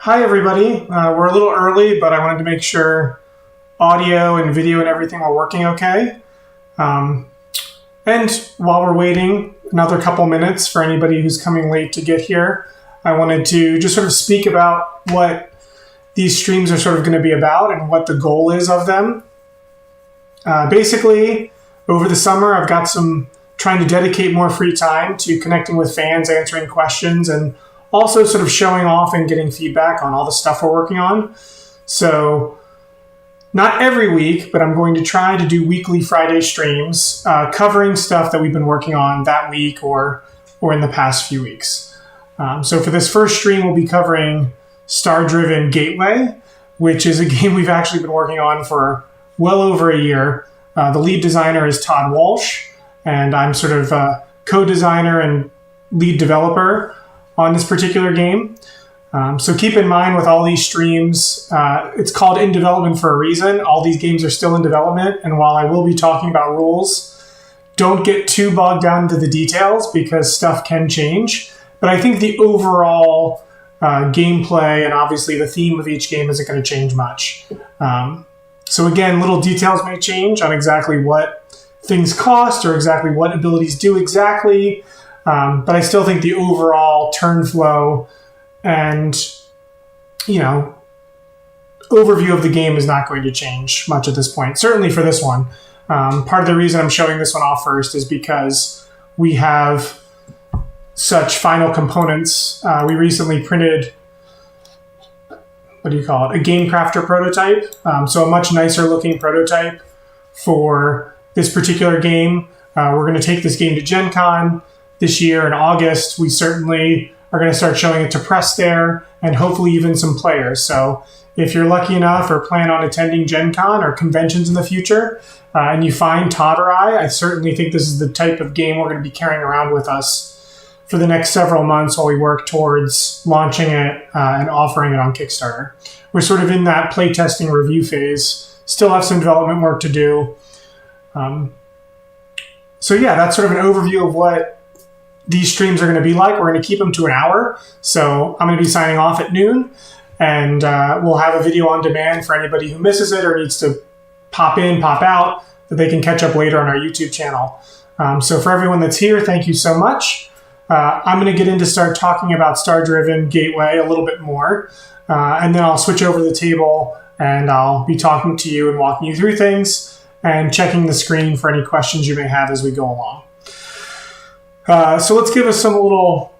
Hi everybody, we're a little early, but I wanted to make sure audio and video and everything were working okay. And while we're waiting another couple minutes for anybody who's coming late to get here, I wanted to just sort of speak about what these streams are sort of going to be about and what the goal is of them. Basically, over the summer, I've got trying to dedicate more free time to connecting with fans, answering questions, and also sort of showing off and getting feedback on all the stuff we're working on. So not every week, but I'm going to try to do weekly Friday streams covering stuff that we've been working on that week or in the past few weeks. So for this first stream, we'll be covering StarDriven Gateway, which is a game we've actually been working on for well over a year. The lead designer is Todd Walsh, and I'm sort of co-designer and lead developer on this particular game. So keep in mind with all these streams, it's called in development for a reason. All these games are still in development, and while I will be talking about rules, don't get too bogged down into the details because stuff can change. But I think the overall gameplay and obviously the theme of each game isn't going to change much. So again, little details may change on exactly what things cost or exactly what abilities do exactly. But I still think the overall turn flow and, overview of the game is not going to change much at this point, certainly for this one. Part of the reason I'm showing this one off first is because we have such final components. We recently printed, a game crafter prototype. So a much nicer looking prototype for this particular game. We're going to take this game to Gen Con this year in August. We certainly are going to start showing it to press there and hopefully even some players. So if you're lucky enough or plan on attending Gen Con or conventions in the future and you find Todd or I certainly think this is the type of game we're going to be carrying around with us for the next several months while we work towards launching it and offering it on Kickstarter. We're sort of in that playtesting review phase, still have some development work to do. So yeah, that's sort of an overview of what these streams are going to be like. We're going to keep them to an hour. So I'm going to be signing off at noon, and we'll have a video on demand for anybody who misses it or needs to pop in, pop out, that they can catch up later on our YouTube channel. So for everyone that's here, thank you so much. I'm going to start talking about StarDriven Gateway a little bit more, and then I'll switch over to the table and I'll be talking to you and walking you through things and checking the screen for any questions you may have as we go along. So let's give us some little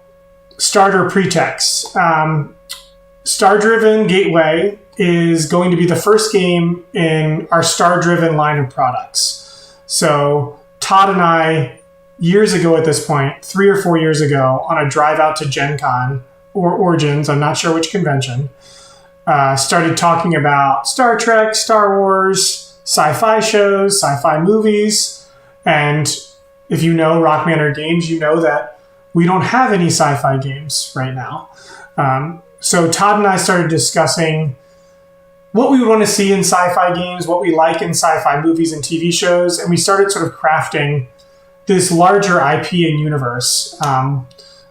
starter pretext. StarDriven Gateway is going to be the first game in our StarDriven line of products. So Todd and I, years ago at this point, 3 or 4 years ago, on a drive out to Gen Con or Origins, I'm not sure which convention, started talking about Star Trek, Star Wars, sci-fi shows, sci-fi movies, and if you know Rock Manor Games, you know that we don't have any sci-fi games right now. So Todd and I started discussing what we would want to see in sci-fi games, what we like in sci-fi movies and TV shows, and we started sort of crafting this larger IP and universe,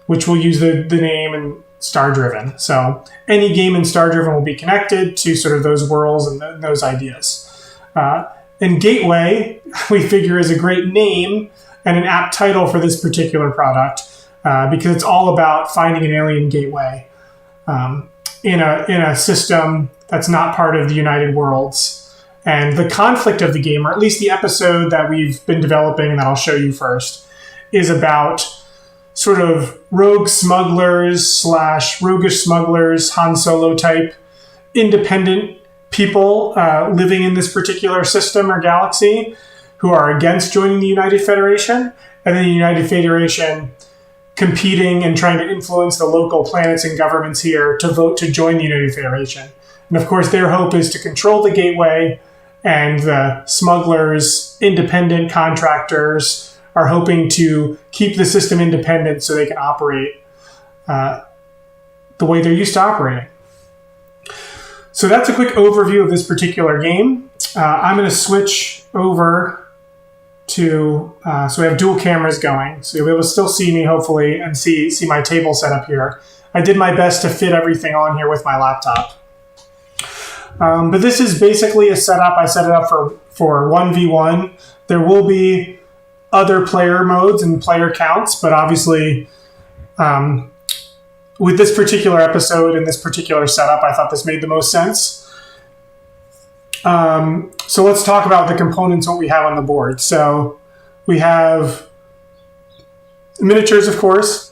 which we'll use the name in StarDriven. So any game in StarDriven will be connected to sort of those worlds and those ideas. And Gateway, we figure, is a great name and an apt title for this particular product because it's all about finding an alien gateway in a system that's not part of the United Worlds. And the conflict of the game, or at least the episode that we've been developing and that I'll show you first, is about sort of rogue smugglers / roguish smugglers, Han Solo type, independent people living in this particular system or galaxy who are against joining the United Federation, and then the United Federation competing and trying to influence the local planets and governments here to vote to join the United Federation. And of course, their hope is to control the gateway, and the smugglers, independent contractors, are hoping to keep the system independent so they can operate the way they're used to operating. So that's a quick overview of this particular game. I'm going to switch over so we have dual cameras going. So you'll be able to still see me, hopefully, and see my table set up here. I did my best to fit everything on here with my laptop. But this is basically a setup. I set it up for 1v1. There will be other player modes and player counts, but obviously with this particular episode and this particular setup, I thought this made the most sense. So let's talk about the components, what we have on the board. So we have miniatures, of course.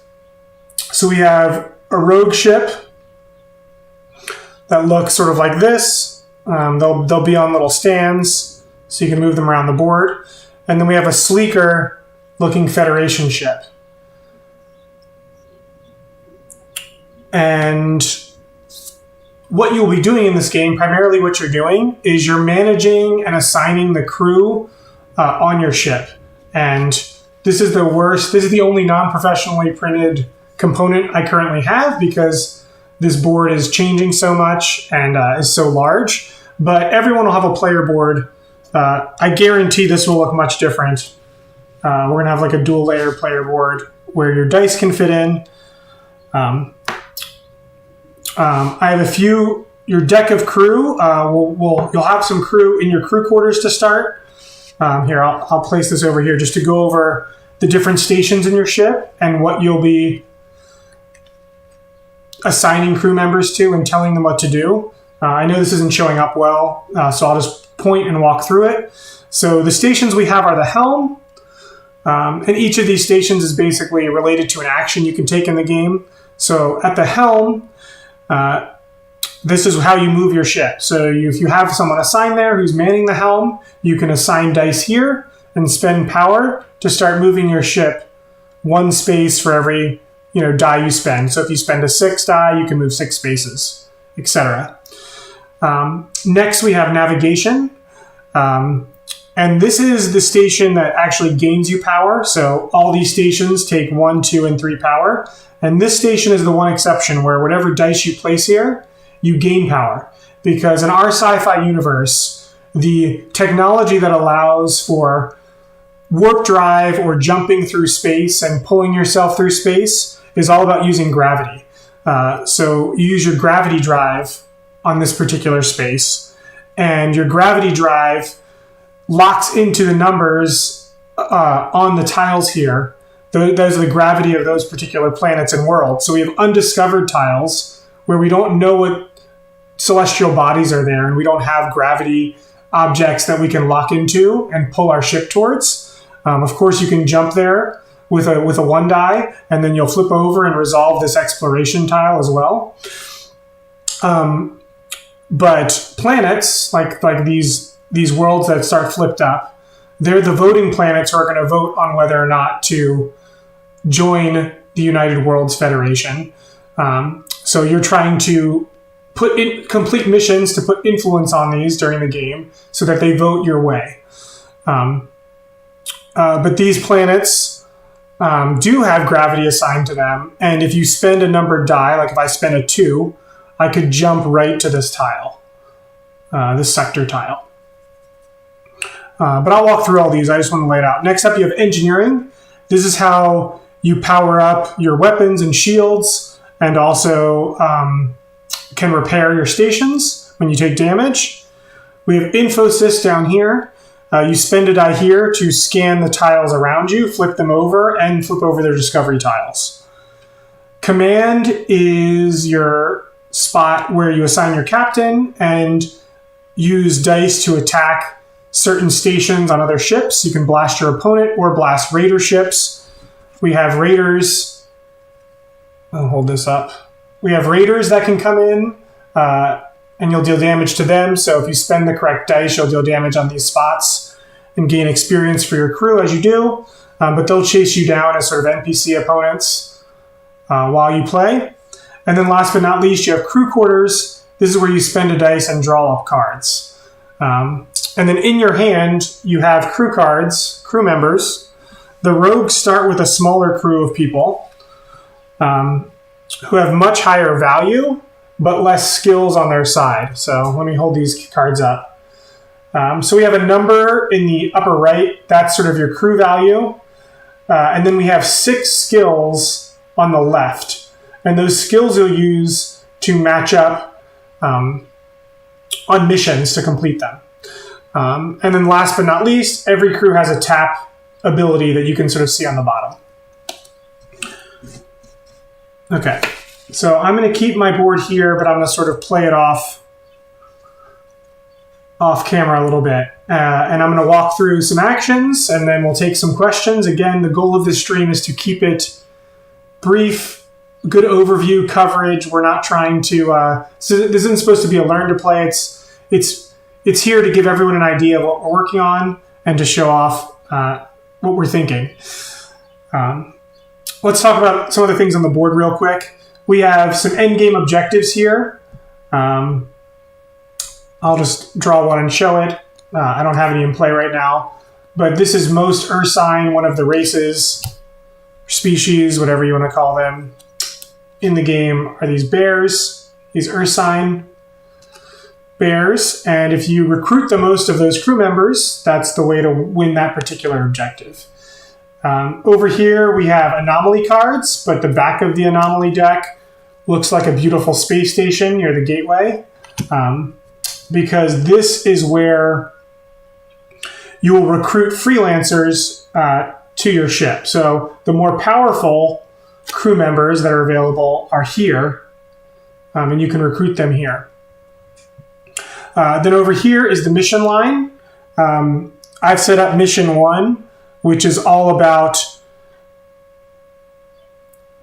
So we have a rogue ship that looks sort of like this. They'll be on little stands, so you can move them around the board. And then we have a sleeker looking Federation ship. And what you'll be doing in this game, primarily what you're doing, is you're managing and assigning the crew on your ship. And this is the only non-professionally printed component I currently have, because this board is changing so much and is so large. But everyone will have a player board. I guarantee this will look much different. We're going to have like a dual layer player board where your dice can fit in. I have your deck of crew. You'll have some crew in your crew quarters to start. Here, I'll place this over here just to go over the different stations in your ship and what you'll be assigning crew members to and telling them what to do. I know this isn't showing up well, so I'll just point and walk through it. So the stations we have are the helm, and each of these stations is basically related to an action you can take in the game. So at the helm, this is how you move your ship. So if you have someone assigned there who's manning the helm, you can assign dice here and spend power to start moving your ship one space for every die you spend. So if you spend a 6 die, you can move 6 spaces, etc. Next, we have navigation. And this is the station that actually gains you power. So all these stations take 1, 2, and 3 power. And this station is the one exception where whatever dice you place here, you gain power. Because in our sci-fi universe, the technology that allows for warp drive or jumping through space and pulling yourself through space is all about using gravity. So you use your gravity drive on this particular space, and your gravity drive locks into the numbers on the tiles here. Those are the gravity of those particular planets and worlds. So we have undiscovered tiles where we don't know what celestial bodies are there, and we don't have gravity objects that we can lock into and pull our ship towards. Of course, you can jump there with a 1 die, and then you'll flip over and resolve this exploration tile as well. But planets, like these worlds that start flipped up, they're the voting planets who are going to vote on whether or not to join the United Worlds Federation. So you're trying to put in complete missions to put influence on these during the game so that they vote your way. But these planets do have gravity assigned to them. And if you spend a numbered die, like if I spend a 2, I could jump right to this tile, this sector tile. But I'll walk through all these. I just want to lay it out. Next up, you have engineering. This is how you power up your weapons and shields, and also can repair your stations when you take damage. We have infosys down here. You spend a die here to scan the tiles around you, flip them over, and flip over their discovery tiles. Command is your spot where you assign your captain and use dice to attack certain stations on other ships. You can blast your opponent or blast raider ships. We have raiders. I'll hold this up. We have raiders that can come in, and you'll deal damage to them. So if you spend the correct dice, you'll deal damage on these spots and gain experience for your crew as you do. But they'll chase you down as sort of NPC opponents while you play. And then last but not least, you have crew quarters. This is where you spend a dice and draw up cards. And then in your hand, you have crew cards, crew members. The rogues start with a smaller crew of people who have much higher value, but less skills on their side. So let me hold these cards up. So we have a number in the upper right. That's sort of your crew value. And then we have 6 skills on the left. And those skills you'll use to match up on missions to complete them. And then last but not least, every crew has a tap ability that you can sort of see on the bottom. Okay, so I'm going to keep my board here, but I'm going to sort of play it off camera a little bit. And I'm going to walk through some actions, and then we'll take some questions. Again, the goal of this stream is to keep it brief, good overview coverage. We're not trying to, so this isn't supposed to be a learn to play. It's here to give everyone an idea of what we're working on and to show off what we're thinking. Let's talk about some of the things on the board real quick. We have some end game objectives here. I'll just draw one and show it. I don't have any in play right now, but this is most Ursine, one of the races, species, whatever you want to call them, in the game are these bears, these Ursine bears, and if you recruit the most of those crew members, that's the way to win that particular objective. Over here, we have anomaly cards, but the back of the anomaly deck looks like a beautiful space station near the gateway, because this is where you will recruit freelancers to your ship. So the more powerful crew members that are available are here, and you can recruit them here. Then over here is the mission line. I've set up mission 1, which is all about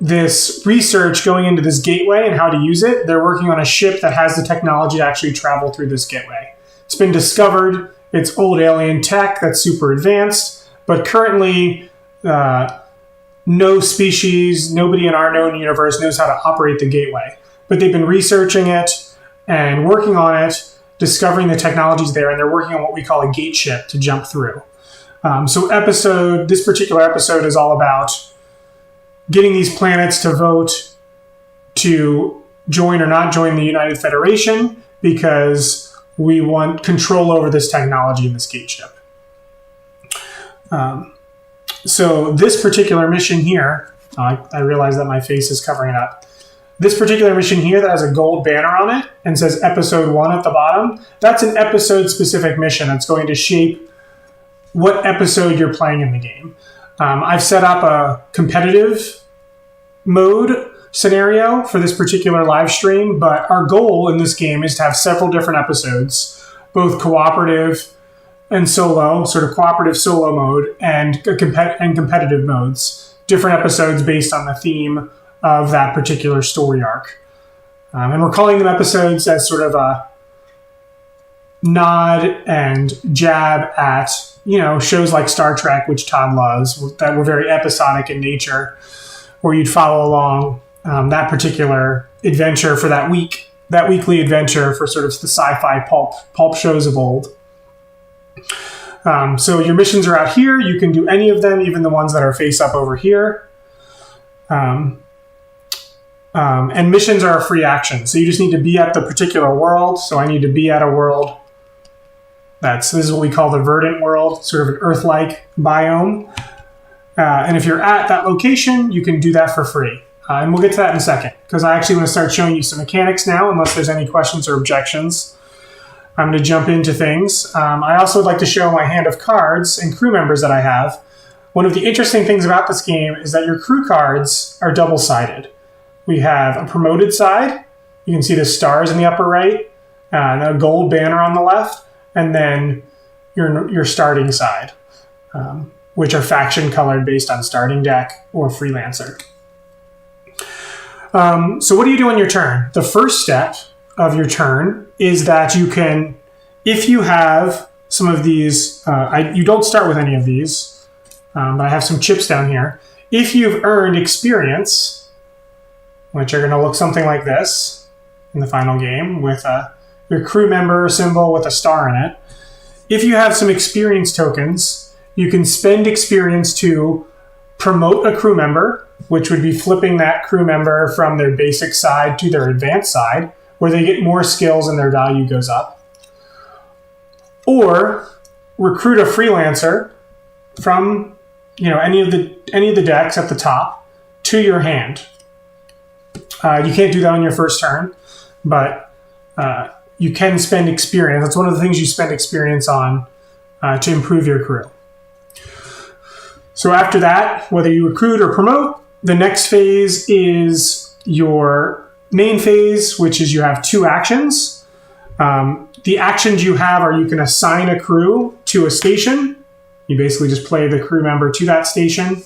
this research going into this gateway and how to use it. They're working on a ship that has the technology to actually travel through this gateway. It's been discovered. It's old alien tech that's super advanced, but currently no species, nobody in our known universe knows how to operate the gateway. But they've been researching it and working on it, discovering the technologies there, and they're working on what we call a gate ship to jump through. So this particular episode is all about getting these planets to vote to join or not join the United Federation, because we want control over this technology in this gate ship. So this particular mission here, I realize that my face is covering it up. This particular mission here that has a gold banner on it and says episode 1 at the bottom, that's an episode specific mission that's going to shape what episode you're playing in the game. I've set up a competitive mode scenario for this particular live stream, but our goal in this game is to have several different episodes, both cooperative and solo, sort of cooperative solo mode, and competitive modes, different episodes based on the theme of that particular story arc. And we're calling them episodes as sort of a nod and jab at, shows like Star Trek, which Todd loves, that were very episodic in nature, where you'd follow along that particular adventure for that week, that weekly adventure for sort of the sci-fi pulp shows of old. So your missions are out here. You can do any of them, even the ones that are face up over here. And missions are a free action. So you just need to be at the particular world. So I need to be at a world this is what we call the verdant world, sort of an Earth-like biome. And if you're at that location, you can do that for free. And we'll get to that in a second, because I actually want to start showing you some mechanics now, unless there's any questions or objections. I'm going to jump into things. I also would like to show my hand of cards and crew members that I have. One of the interesting things about this game is that your crew cards are double-sided. We have a promoted side. You can see the stars in the upper right, and a gold banner on the left, and then your starting side, which are faction colored based on starting deck or freelancer. So what do you do on your turn? The first step of your turn is that you can, if you have some of these, you don't start with any of these, but I have some chips down here. If you've earned experience, which are going to look something like this in the final game with your crew member symbol with a star in it. If you have some experience tokens, you can spend experience to promote a crew member, which would be flipping that crew member from their basic side to their advanced side, where they get more skills and their value goes up. or recruit a freelancer from any of the decks at the top to your hand. You can't do that on your first turn, but you can spend experience. That's one of the things you spend experience on to improve your crew. So after that, whether you recruit or promote, the next phase is your main phase, which is you have 2 actions. The actions you have are you can assign a crew to a station. You basically just play the crew member to that station.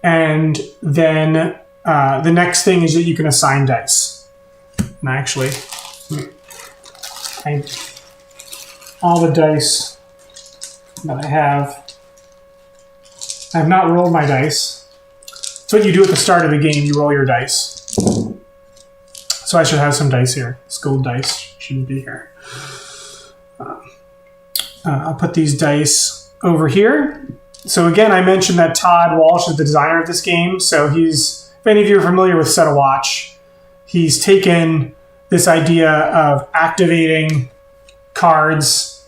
And then the next thing is that you can assign dice. And actually, all the dice that I have not rolled my dice. It's what you do at the start of the game. You roll your dice. So I should have some dice here. This gold dice shouldn't be here. I'll put these dice over here. So again, I mentioned that Todd Walsh is the designer of this game. So if any of you are familiar with Set a Watch, he's taken this idea of activating cards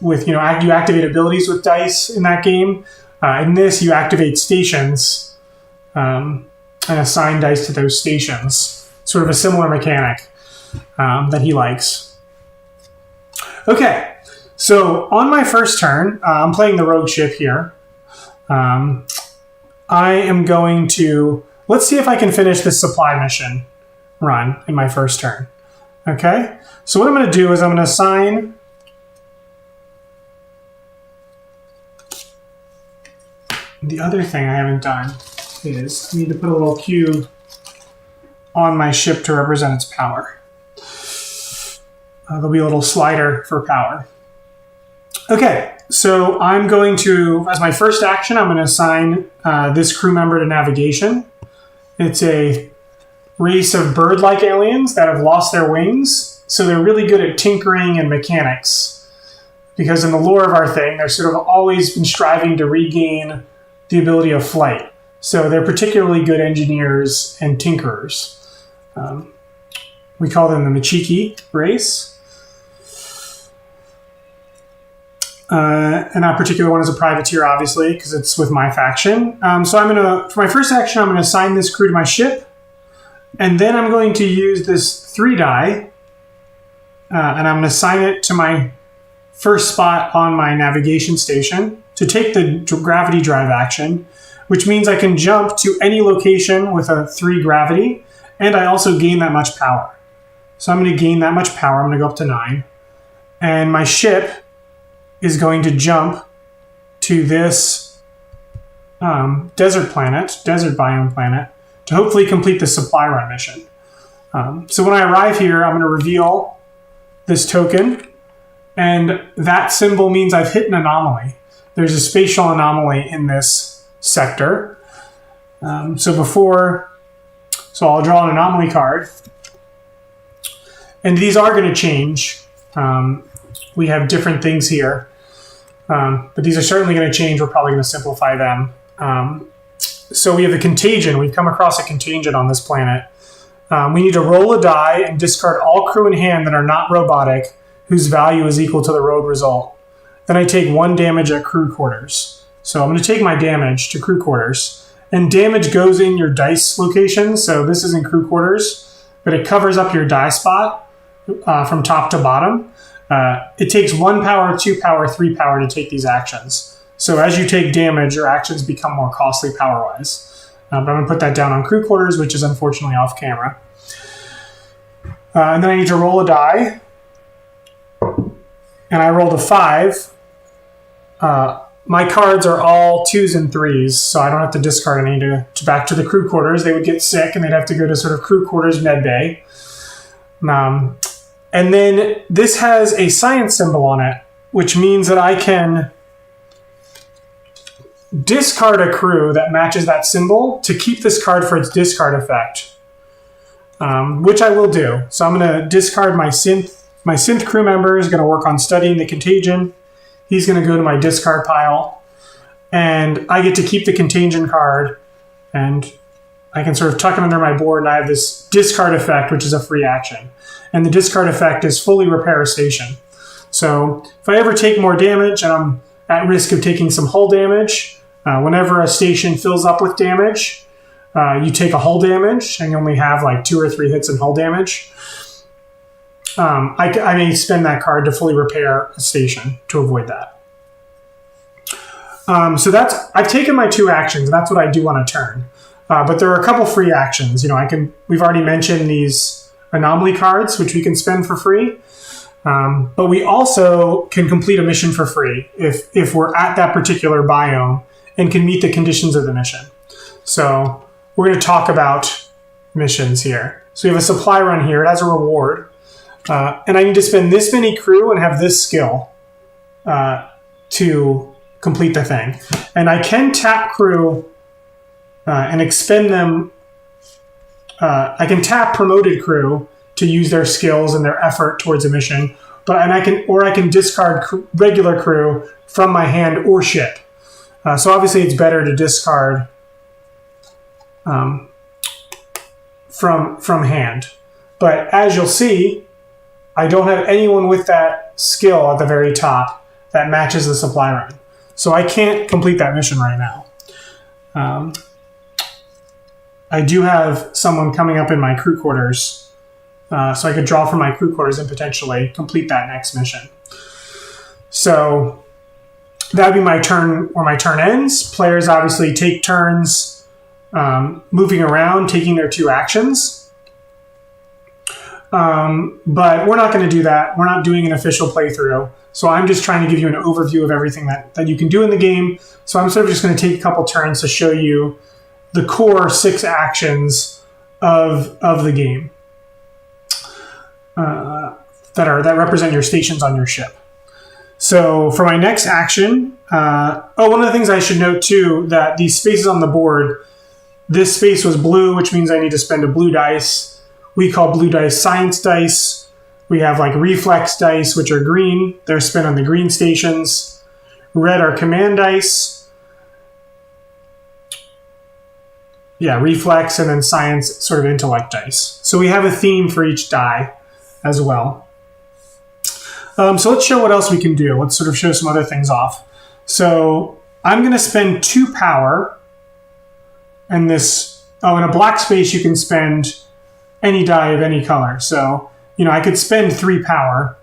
with, you activate abilities with dice in that game. In this, you activate stations and assign dice to those stations. Sort of a similar mechanic that he likes. Okay, so on my first turn, I'm playing the rogue ship here. I am going to, let's see if I can finish this supply mission run in my first turn. Okay, so what I'm going to do is I'm going to assign the other thing I haven't done is I need to put a little cube on my ship to represent its power. There'll be a little slider for power. Okay, so I'm going to, as my first action, I'm going to assign this crew member to navigation. It's a race of bird-like aliens that have lost their wings, so they're really good at tinkering and mechanics. Because in the lore of our thing, they're sort of always been striving to regain the ability of flight. So they're particularly good engineers and tinkerers. We call them the Machiki race. And that particular one is a privateer, obviously, because it's with my faction. So for my first action, I'm going to assign this crew to my ship. And then I'm going to use this 3 die. And I'm going to assign it to my first spot on my navigation station to take the gravity drive action, which means I can jump to any location with a 3 gravity, and I also gain that much power. So I'm going to gain that much power. I'm going to go up to 9. And my ship is going to jump to this desert biome planet, to hopefully complete the supply run mission. So when I arrive here, I'm going to reveal this token, and that symbol means I've hit an anomaly. There's a spatial anomaly in this sector. So I'll draw an anomaly card. And these are going to change. We have different things here. But these are certainly going to change. We're probably going to simplify them. So we have a contagion. We've come across a contagion on this planet. We need to roll a die and discard all crew in hand that are not robotic, whose value is equal to the rolled result. Then I take 1 damage at crew quarters. So I'm going to take my damage to crew quarters. And damage goes in your dice location. So this is in crew quarters, but it covers up your die spot from top to bottom. It takes 1 power, 2 power, 3 power to take these actions. So as you take damage, your actions become more costly power-wise. But I'm going to put that down on crew quarters, which is unfortunately off camera. And then I need to roll a die. And I rolled a 5. My cards are all 2s and 3s, so I don't have to discard any to back to the crew quarters. They would get sick, and they'd have to go to sort of crew quarters med bay. And then this has a science symbol on it, which means that I can discard a crew that matches that symbol to keep this card for its discard effect, which I will do. So I'm going to discard my synth. My synth crew member is going to work on studying the contagion. He's going to go to my discard pile. And I get to keep the contagion card. And I can sort of tuck it under my board. And I have this discard effect, which is a free action. And the discard effect is fully repair a station. So if I ever take more damage and I'm at risk of taking some hull damage, whenever a station fills up with damage, you take a hull damage and you only have like 2 or 3 hits in hull damage. I may spend that card to fully repair a station to avoid that. So I've taken my 2 actions, and that's what I do on a turn. But there are a couple free actions. We've already mentioned these anomaly cards, which we can spend for free. But we also can complete a mission for free if we're at that particular biome and can meet the conditions of the mission. So we're going to talk about missions here. So we have a supply run here. It has a reward. And I need to spend this many crew and have this skill to complete the thing. And I can tap crew and expend them. I can tap promoted crew to use their skills and their effort towards a mission. I can discard regular crew from my hand or ship. So obviously it's better to discard from hand. But as you'll see, I don't have anyone with that skill at the very top that matches the supply run. So I can't complete that mission right now. I do have someone coming up in my crew quarters, so I could draw from my crew quarters and potentially complete that next mission. So that would be my turn, where my turn ends. Players obviously take turns moving around, taking their 2 actions. But we're not going to do that. We're not doing an official playthrough. So I'm just trying to give you an overview of everything that you can do in the game. So I'm sort of just going to take a couple turns to show you the core 6 actions of the game that represent your stations on your ship. So for my next action, one of the things I should note too, that these spaces on the board, this space was blue, which means I need to spend a blue dice. We call blue dice science dice. We have like reflex dice, which are green. They're spent on the green stations. Red are command dice. Yeah, reflex, and then science, sort of intellect dice. So we have a theme for each die as well. So let's show what else we can do. Let's sort of show some other things off. So I'm going to spend 2 power. And this, in a black space, you can spend any die of any color. So, I could spend 3 power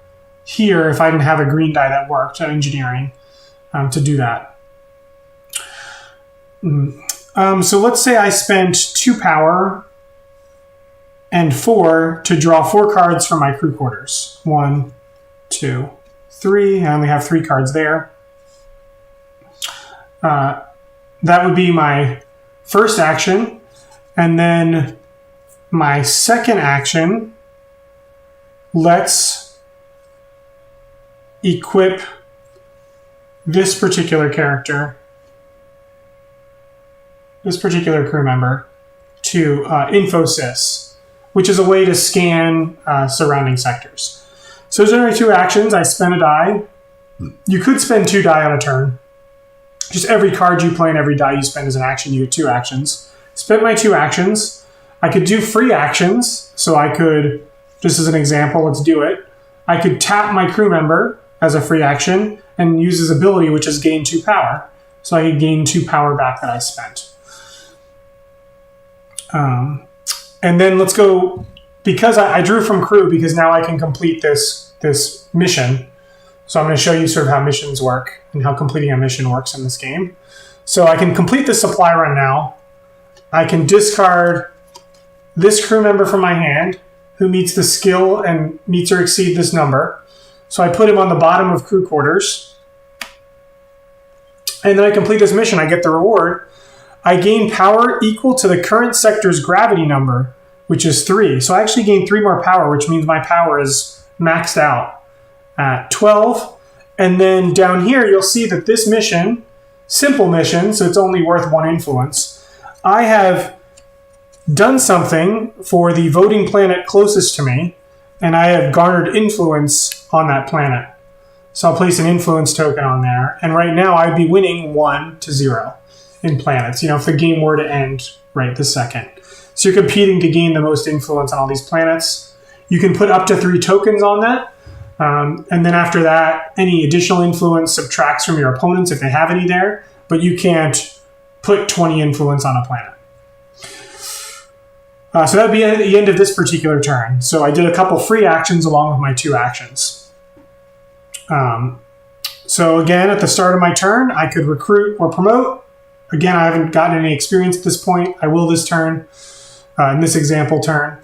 here if I didn't have a green die that worked at engineering to do that. So let's say I spent 2 power and 4 to draw 4 cards from my crew quarters. 1, 2, 3. I only have 3 cards there. That would be my first action. And then my second action, let's equip this particular character, this particular crew member, to Infosys, which is a way to scan surrounding sectors. So there's only 2 actions. I spend a die. You could spend 2 die on a turn. Just every card you play and every die you spend is an action. You get 2 actions. Spent my 2 actions. I could do free actions. So I could, just as an example, let's do it. I could tap my crew member as a free action and use his ability, which is gain 2 power. So I could gain 2 power back that I spent. And then let's go, because I drew from crew, because now I can complete this mission. So I'm going to show you sort of how missions work and how completing a mission works in this game. So I can complete the supply run now. I can discard this crew member from my hand who meets the skill and meets or exceed this number. So I put him on the bottom of crew quarters. And then I complete this mission. I get the reward. I gain power equal to the current sector's gravity number, which is 3. So I actually gain 3 more power, which means my power is maxed out at 12. And then down here, you'll see that this mission, simple mission, so it's only worth 1 influence. I have done something for the voting planet closest to me, and I have garnered influence on that planet. So I'll place an influence token on there. And right now, I'd be winning 1-0 in planets, if the game were to end right this second. So you're competing to gain the most influence on all these planets. You can put up to 3 tokens on that. And then after that, any additional influence subtracts from your opponents if they have any there, but you can't put 20 influence on a planet. So that would be at the end of this particular turn. So I did a couple free actions along with my 2 actions. So again, at the start of my turn, I could recruit or promote. Again, I haven't gotten any experience at this point. I will this turn, in this example turn.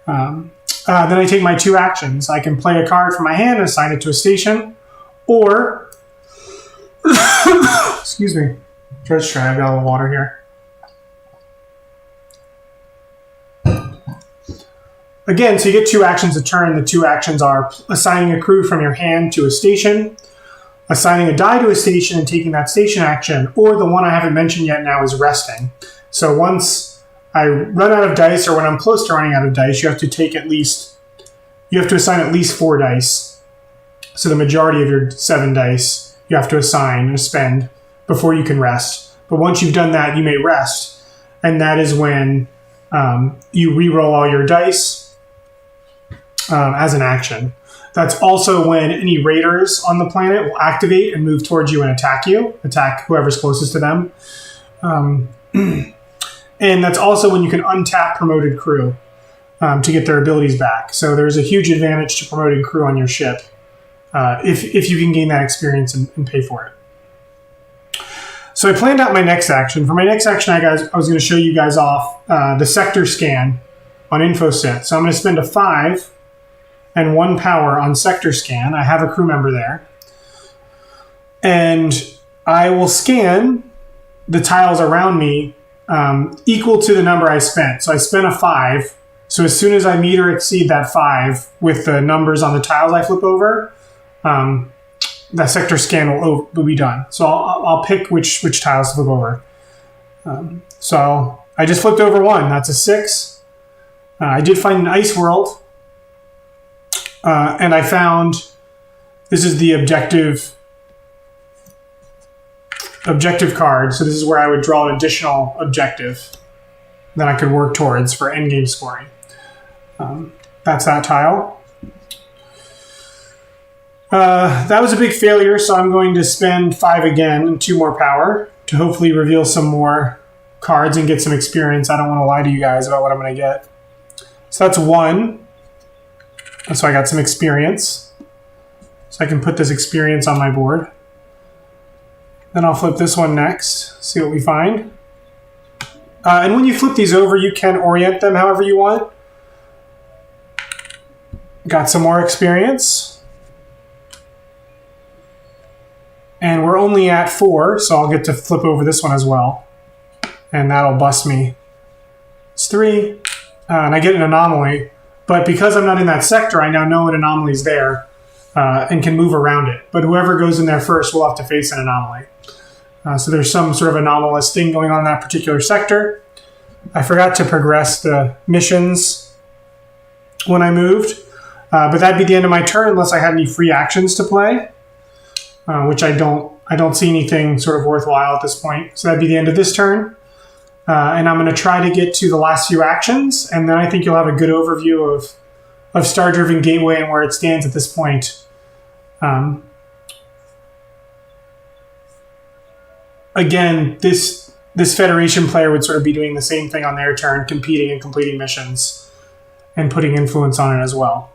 Then I take my 2 actions. I can play a card from my hand and assign it to a station, or, excuse me, just try, I've got a little water here. Again, so you get 2 actions a turn. The 2 actions are assigning a crew from your hand to a station, assigning a die to a station and taking that station action, or the one I haven't mentioned yet now is resting. So once I run out of dice, or when I'm close to running out of dice, you have to assign at least 4 dice. So the majority of your 7 dice you have to assign or spend before you can rest. But once you've done that, you may rest. And that is when you re-roll all your dice as an action. That's also when any raiders on the planet will activate and move towards you and attack whoever's closest to them. And that's also when you can untap promoted crew to get their abilities back. So there's a huge advantage to promoting crew on your ship if you can gain that experience and pay for it. So I planned out my next action. For my next action, I was going to show you guys off the sector scan on InfoSet. So I'm going to spend a 5 and 1 power on sector scan. I have a crew member there. And I will scan the tiles around me equal to the number I spent. So I spent a 5. So as soon as I meet or exceed that 5 with the numbers on the tiles I flip over, that sector scan will be done. So I'll pick which tiles to flip over. So I just flipped over 1. That's a 6. I did find an ice world. And I found, this is the objective card. So this is where I would draw an additional objective that I could work towards for endgame scoring. That's that tile. That was a big failure, so I'm going to spend 5 again and 2 more power to hopefully reveal some more cards and get some experience. I don't want to lie to you guys about what I'm going to get. So that's 1. So I got some experience. So I can put this experience on my board. Then I'll flip this one next, see what we find. And when you flip these over, you can orient them however you want. Got some more experience. And we're only at 4, so I'll get to flip over this one as well. And that'll bust me. It's 3. And I get an anomaly. But because I'm not in that sector, I now know an anomaly is there and can move around it. But whoever goes in there first will have to face an anomaly. So there's some sort of anomalous thing going on in that particular sector. I forgot to progress the missions when I moved. But that'd be the end of my turn unless I had any free actions to play, which I don't see anything sort of worthwhile at this point. So that'd be the end of this turn. And I'm going to try to get to the last few actions, and then I think you'll have a good overview of StarDriven Gateway and where it stands at this point. Again, this Federation player would sort of be doing the same thing on their turn, competing and completing missions and putting influence on it as well.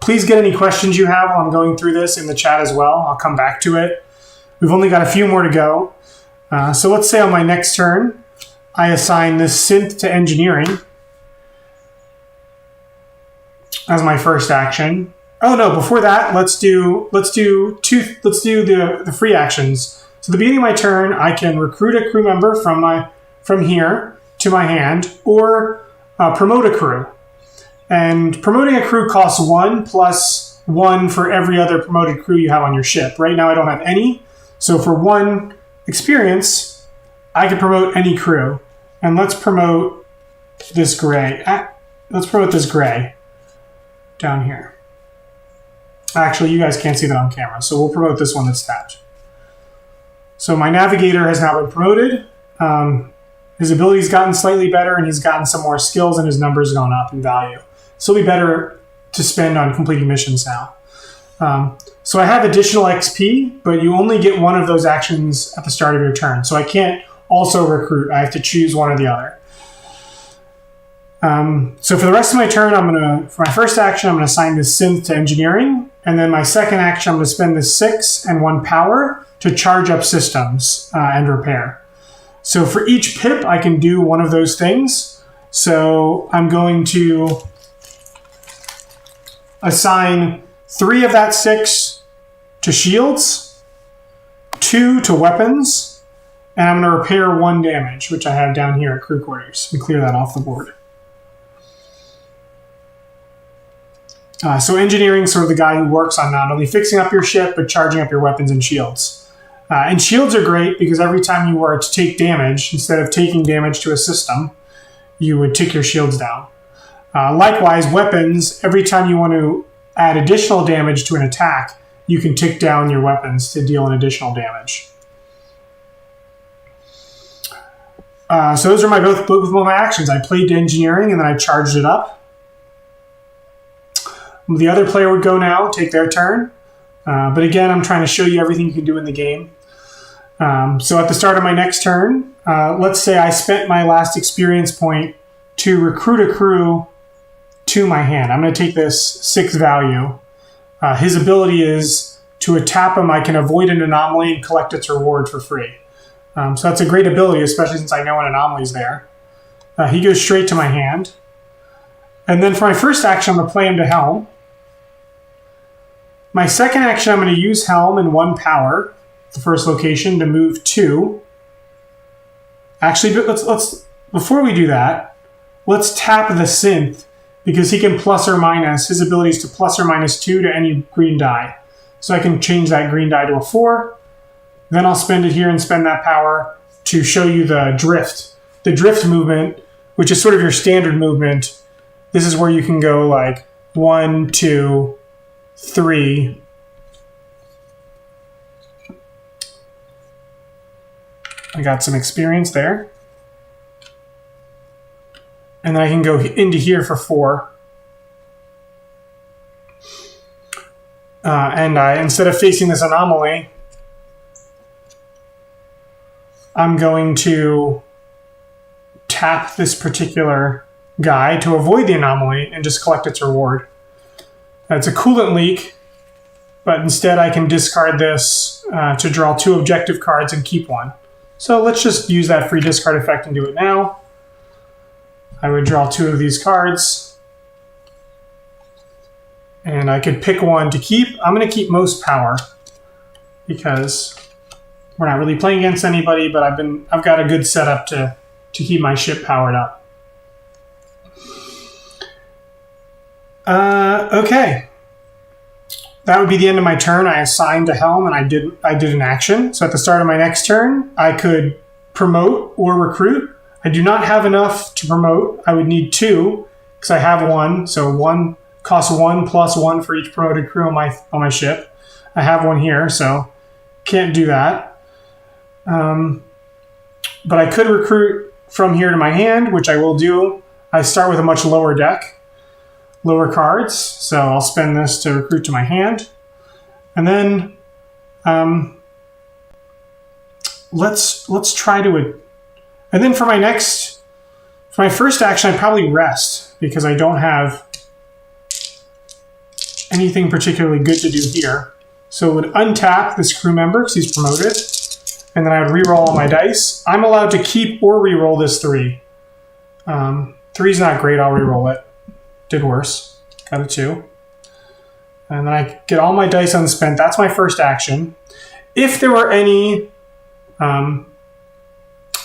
Please get any questions you have while I'm going through this in the chat as well. I'll come back to it. We've only got a few more to go. So let's say on my next turn, I assign this synth to engineering as my first action. Oh no! Before that, let's do the free actions. So at the beginning of my turn, I can recruit a crew member from here to my hand, or promote a crew. And promoting a crew costs 1 plus 1 for every other promoted crew you have on your ship. Right now, I don't have any, so for 1 experience, I can promote any crew. And let's promote this gray. Let's promote this gray down here. Actually, you guys can't see that on camera, so we'll promote this one that's tapped. So my navigator has now been promoted. His ability's gotten slightly better, and he's gotten some more skills, and his number's gone up in value. So it'll be better to spend on completing missions now. So I have additional XP, but you only get one of those actions at the start of your turn. So I can't also recruit. I have to choose one or the other. So for the rest of my turn, for my first action, I'm going to assign this synth to engineering. And then my second action, I'm going to spend this 6 and 1 power to charge up systems and repair. So for each pip, I can do one of those things. So I'm going to assign 3 of that 6 to shields, 2 to weapons, and I'm going to repair 1 damage, which I have down here at crew quarters, and clear that off the board. So engineering is sort of the guy who works on not only fixing up your ship, but charging up your weapons and shields. And shields are great because every time you were to take damage, instead of taking damage to a system, you would tick your shields down. Likewise, weapons, every time you want to add additional damage to an attack, you can tick down your weapons to deal an additional damage. So those are both of my actions. I played engineering and then I charged it up. The other player would go now, take their turn. But again, I'm trying to show you everything you can do in the game. So at the start of my next turn, let's say I spent my last experience point to recruit a crew to my hand. I'm going to take this 6 value. His ability is to tap him, I can avoid an anomaly and collect its reward for free. So that's a great ability, especially since I know an anomaly is there. He goes straight to my hand. And then for my first action, I'm going to play him to Helm. My second action, I'm going to use Helm and 1 power, the first location, to move 2. Actually, let's before we do that, let's tap the synth because he can plus or minus. His ability is to plus or minus 2 to any green die. So I can change that green die to a 4. Then I'll spend it here and spend that power to show you the drift. The drift movement, which is sort of your standard movement. This is where you can go like 1, 2, 3. I got some experience there. And then I can go into here for 4. And instead of facing this anomaly, I'm going to tap this particular guy to avoid the anomaly and just collect its reward. It's a coolant leak, but instead I can discard this to draw 2 objective cards and keep 1. So let's just use that free discard effect and do it now. I would draw 2 of these cards. And I could pick 1 to keep. I'm going to keep most power because we're not really playing against anybody, but I've got a good setup to keep my ship powered up. Okay. That would be the end of my turn. I assigned a Helm and I did an action. So at the start of my next turn, I could promote or recruit. I do not have enough to promote. I would need 2 because I have 1. So 1 costs 1 plus 1 for each promoted crew on my ship. I have 1 here, so can't do that. But I could recruit from here to my hand, which I will do. I start with a much lower deck. Lower cards, so I'll spend this to recruit to my hand. And then let's try to... And then for my first action, I'd probably rest because I don't have anything particularly good to do here. So it would untap this crew member because he's promoted, and then I would reroll all my dice. I'm allowed to keep or reroll this 3. 3's not great, I'll reroll it. Did worse. Got a 2. And then I get all my dice unspent. That's my first action. If there were any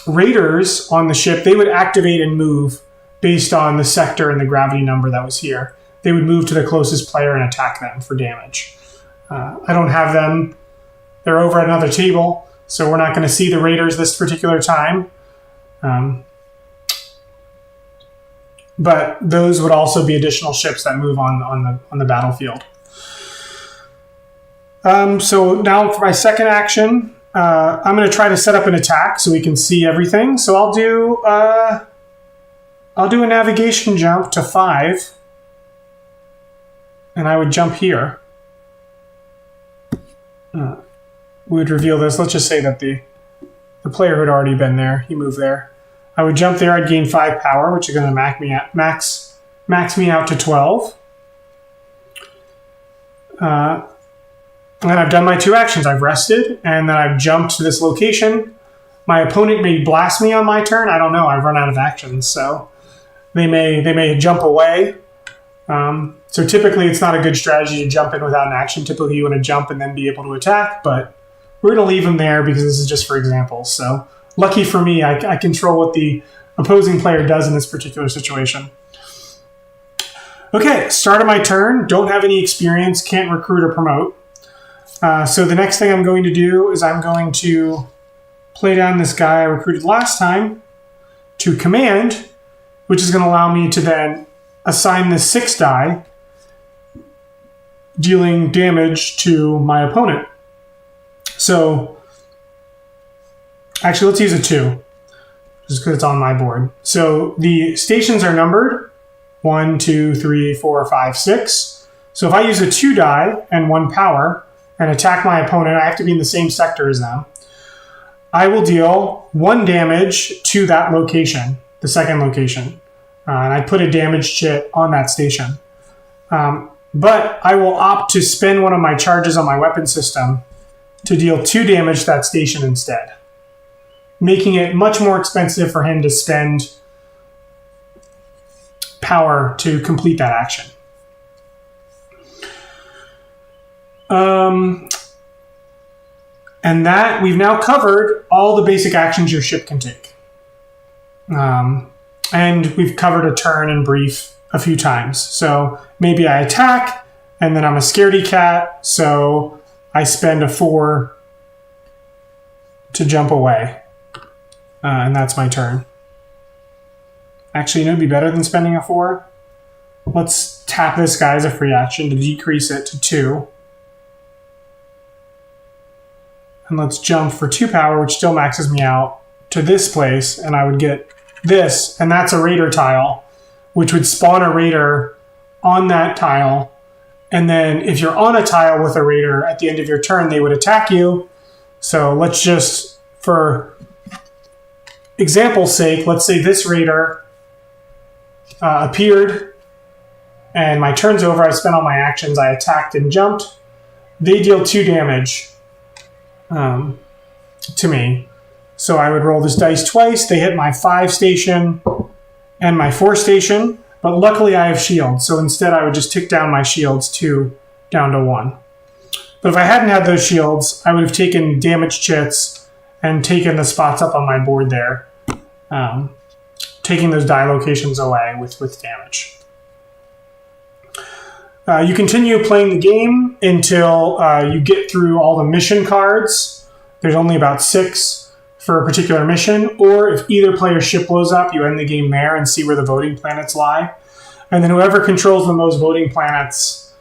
raiders on the ship, they would activate and move based on the sector and the gravity number that was here. They would move to the closest player and attack them for damage. I don't have them. They're over at another table, so we're not going to see the raiders this particular time. But those would also be additional ships that move on the battlefield. So now for my second action, I'm going to try to set up an attack so we can see everything. So I'll do a navigation jump to 5. and I would jump here. We would reveal this. Let's just say that the player had already been there. He moved there. I would jump there. I'd gain 5 power, which is going to max me out to 12. And I've done my 2 actions. I've rested, and then I've jumped to this location. My opponent may blast me on my turn. I don't know. I've run out of actions, so they may jump away. So typically, it's not a good strategy to jump in without an action. Typically, you want to jump and then be able to attack, but we're going to leave them there because this is just for examples. So lucky for me, I control what the opposing player does in this particular situation. Okay, start of my turn. Don't have any experience. Can't recruit or promote. So the next thing I'm going to do is I'm going to play down this guy I recruited last time to command, which is going to allow me to then assign this 6 die, dealing damage to my opponent. So actually, let's use a 2, just because it's on my board. So the stations are numbered 1, 2, 3, 4, 5, 6. So if I use a 2 die and 1 power and attack my opponent, I have to be in the same sector as them. I will deal 1 damage to that location, the second location. And I put a damage chit on that station. But I will opt to spend one of my charges on my weapon system to deal 2 damage to that station instead, making it much more expensive for him to spend power to complete that action. And that we've now covered all the basic actions your ship can take. And we've covered a turn in brief a few times. So maybe I attack, and then I'm a scaredy cat, so I spend a 4 to jump away. And that's my turn. Actually, you know, it'd be better than spending a 4. Let's tap this guy as a free action to decrease it to 2. And let's jump for 2 power, which still maxes me out to this place, and I would get this, and that's a raider tile, which would spawn a raider on that tile. And then if you're on a tile with a raider at the end of your turn, they would attack you. So let's just, for example's sake, let's say this raider appeared, and my turn's over. I spent all my actions. I attacked and jumped. They deal 2 damage to me. So I would roll this dice twice. They hit my 5 station and my 4 station, but luckily I have shields. So instead I would just tick down my shields 2 down to 1. But if I hadn't had those shields, I would have taken damage chits and taken the spots up on my board there, taking those die locations away with damage. You continue playing the game until you get through all the mission cards. There's only about 6 for a particular mission, or if either player's ship blows up, you end the game there and see where the voting planets lie. And then whoever controls the most voting planets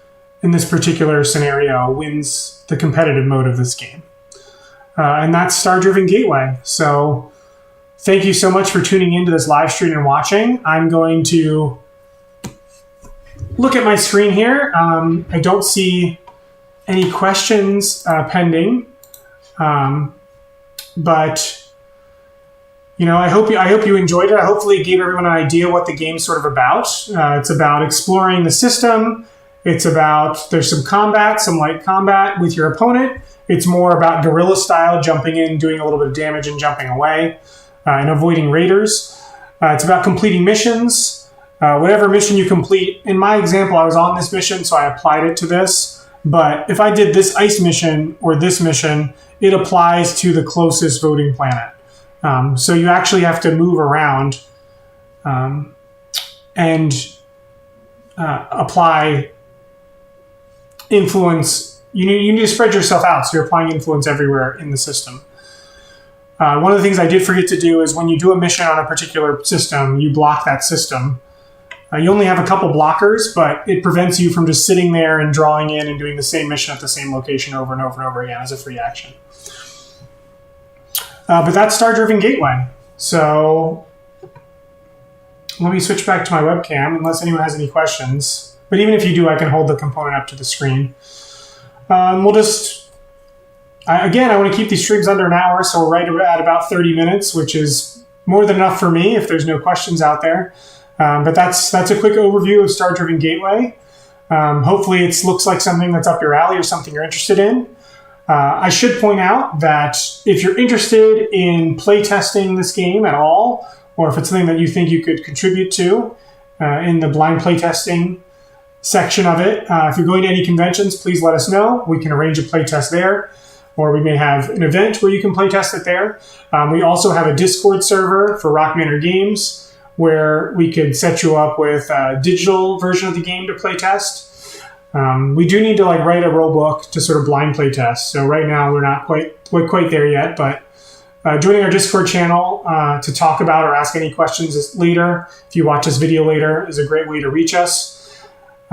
in this particular scenario wins the competitive mode of this game. And that's StarDriven Gateway. So thank you so much for tuning into this live stream and watching. I'm going to look at my screen here. I don't see any questions pending. But you know, I hope you enjoyed it. Hopefully it gave everyone an idea what the game's sort of about. It's about exploring the system. It's about, there's some combat, some light combat with your opponent. It's more about guerrilla style, jumping in, doing a little bit of damage and jumping away, and avoiding raiders. It's about completing missions. Whatever mission you complete, in my example, I was on this mission, so I applied it to this. But if I did this ice mission or this mission, it applies to the closest voting planet. So you actually have to move around and apply influence. You need to spread yourself out, so you're applying influence everywhere in the system. One of the things I did forget to do is when you do a mission on a particular system, you block that system. You only have a couple blockers, but it prevents you from just sitting there and drawing in and doing the same mission at the same location over and over and over again as a free action. But that's StarDriven Gateway. So let me switch back to my webcam unless anyone has any questions. But even if you do, I can hold the component up to the screen. We'll just, again, I want to keep these streams under an hour, so we're right at about 30 minutes, which is more than enough for me if there's no questions out there. But that's a quick overview of StarDriven Gateway. Hopefully it looks like something that's up your alley or something you're interested in. I should point out that if you're interested in playtesting this game at all, or if it's something that you think you could contribute to in the blind playtesting section of it, if you're going to any conventions, please let us know. We can arrange a playtest there, or we may have an event where you can playtest it there. We also have a Discord server for Rock Manor Games where we could set you up with a digital version of the game to playtest. We do need to write a rule book to sort of blind playtest. So right now we're not quite there yet, but joining our Discord channel to talk about or ask any questions later, if you watch this video later, is a great way to reach us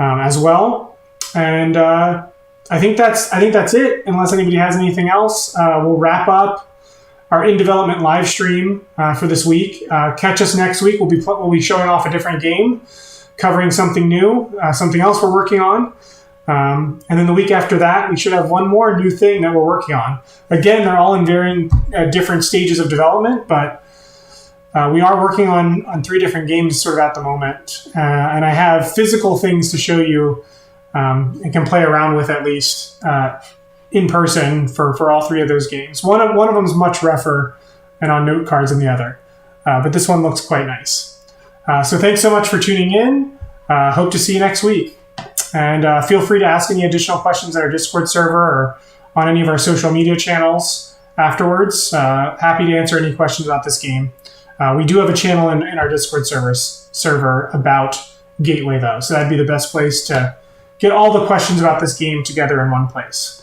as well. And I think that's it. Unless anybody has anything else, we'll wrap up our in development live stream for this week. Catch us next week. We'll be showing off a different game, covering something new, something else we're working on. And then the week after that, we should have one more new thing that we're working on. Again, they're all in varying different stages of development, but we are working on 3 different games sort of at the moment. And I have physical things to show you and can play around with at least in person for all 3 of those games. One of them is much rougher and on note cards than the other, but this one looks quite nice. So thanks so much for tuning in. Hope to see you next week. And feel free to ask any additional questions at our Discord server or on any of our social media channels afterwards. Happy to answer any questions about this game. We do have a channel in our Discord server about Gateway, though, so that'd be the best place to get all the questions about this game together in one place.